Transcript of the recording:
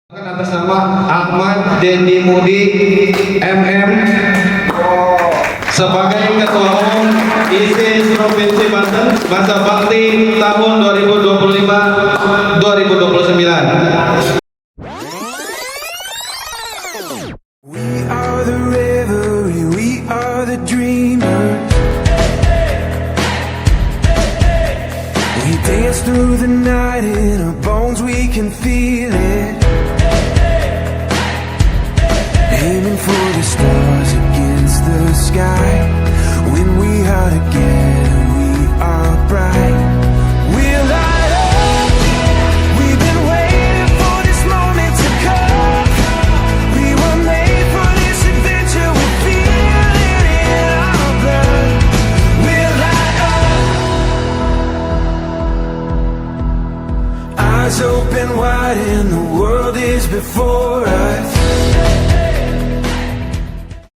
Atas nama Ahmad Dendi Mudi MM sebagai Ketua Umum ISIS Provinsi Banten masa bakti tahun 2025-2029. We are the revelry, we are the dreamers. We dance through the night in our bones, we can feel it. Aiming for the stars against the sky. When we are together, we are bright. We'll light up. We've been waiting for this moment to come. We were made for this adventure. We feel it in our blood. We'll light up. Eyes open wide and the world is before us.